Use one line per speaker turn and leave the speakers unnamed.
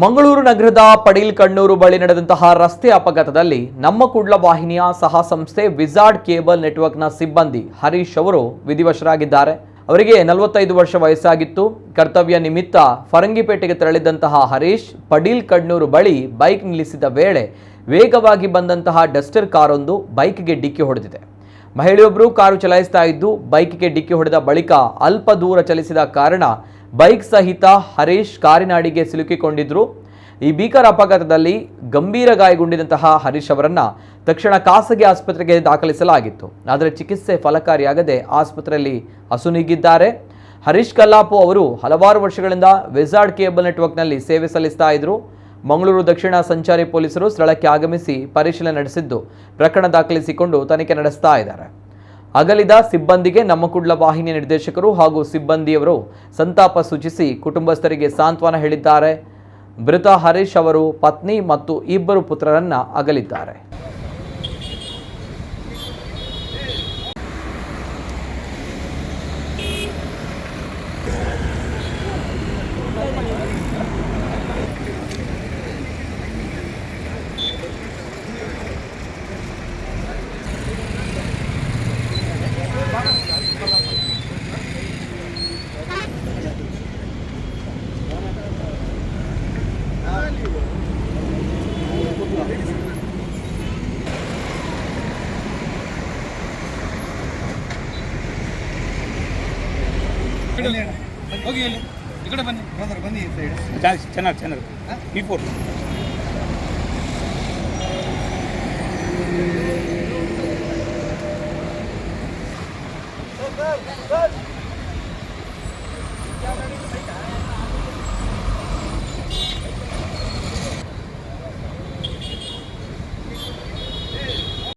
ಮಂಗಳೂರು ನಗರದ ಪಡೀಲ್ ಕಣ್ಣೂರು ಬಳಿ ನಡೆದಂತಹ ರಸ್ತೆ ಅಪಘಾತದಲ್ಲಿ ನಮ್ಮ ಕುಡ್ಲ ವಾಹಿನಿಯ ಸಹ ಸಂಸ್ಥೆ ವಿಜಾರ್ಡ್ ಕೇಬಲ್ ನೆಟ್ವರ್ಕ್ನ ಸಿಬ್ಬಂದಿ ಹರೀಶ್ ಅವರು ವಿಧಿವಶರಾಗಿದ್ದಾರೆ. ಅವರಿಗೆ 45 ವರ್ಷ ವಯಸ್ಸಾಗಿತ್ತು. ಕರ್ತವ್ಯ ನಿಮಿತ್ತ ಫರಂಗಿಪೇಟೆಗೆ ತೆರಳಿದಂತಹ ಹರೀಶ್ ಪಡೀಲ್ ಕಣ್ಣೂರು ಬಳಿ ಬೈಕ್ ನಿಲ್ಲಿಸಿದ ವೇಳೆ ವೇಗವಾಗಿ ಬಂದಂತಹ ಡಸ್ಟರ್ ಕಾರೊಂದು ಬೈಕ್ಗೆ ಡಿಕ್ಕಿ ಹೊಡೆದಿದೆ. ಮಹಿಳೆಯೊಬ್ಬರು ಕಾರು ಚಲಾಯಿಸ್ತಾ ಇದ್ದು ಬೈಕ್ಗೆ ಡಿಕ್ಕಿ ಹೊಡೆದ ಬಳಿಕ ಅಲ್ಪ ದೂರ ಚಲಿಸಿದ ಕಾರಣ ಬೈಕ್ ಸಹಿತ ಹರೀಶ್ ಕಾರಿನಾಡಿಗೆ ಸಿಲುಕಿಕೊಂಡಿದ್ರು. ಈ ಭೀಕರ ಅಪಘಾತದಲ್ಲಿ ಗಂಭೀರ ಗಾಯಗೊಂಡಿದ್ದಂತಹ ಹರೀಶ್ ಅವರನ್ನ ತಕ್ಷಣ ಖಾಸಗಿ ಆಸ್ಪತ್ರೆಗೆ ದಾಖಲಿಸಲಾಗಿತ್ತು. ಆದರೆ ಚಿಕಿತ್ಸೆ ಫಲಕಾರಿಯಾಗದೆ ಆಸ್ಪತ್ರೆಯಲ್ಲಿ ಅಸುನೀಗಿದ್ದಾರೆ. ಹರೀಶ್ ಕಲ್ಲಾಪು ಅವರು ಹಲವಾರು ವರ್ಷಗಳಿಂದ ವಿಜಾರ್ಡ್ ಕೇಬಲ್ ನೆಟ್ವರ್ಕ್ನಲ್ಲಿ ಸೇವೆ ಸಲ್ಲಿಸ್ತಾ ಇದ್ರು. ಮಂಗಳೂರು ದಕ್ಷಿಣ ಸಂಚಾರಿ ಪೊಲೀಸರು ಸ್ಥಳಕ್ಕೆ ಆಗಮಿಸಿ ಪರಿಶೀಲನೆ ನಡೆಸಿದ್ದು ಪ್ರಕರಣ ದಾಖಲಿಸಿಕೊಂಡು ತನಿಖೆ ನಡೆಸ್ತಾ ಇದ್ದಾರೆ. ಅಗಲಿದ ಸಿಬ್ಬಂದಿಗೆ ನಮ್ಮ ಕುಡ್ಲ ವಾಹಿನಿಯ ನಿರ್ದೇಶಕರು ಹಾಗೂ ಸಿಬ್ಬಂದಿಯವರು ಸಂತಾಪ ಸೂಚಿಸಿ ಕುಟುಂಬಸ್ಥರಿಗೆ ಸಾಂತ್ವನ ಹೇಳಿದ್ದಾರೆ. ಮೃತ ಹರೀಶ್ ಅವರು ಪತ್ನಿ ಮತ್ತು 2 ಪುತ್ರರನ್ನ ಅಗಲಿದ್ದಾರೆ.
ಹೋಗಿ ಈ ಕಡೆ ಬನ್ನಿ ಬನ್ನಿ ಚೆನ್ನಾಗಿ P4
ಸರ್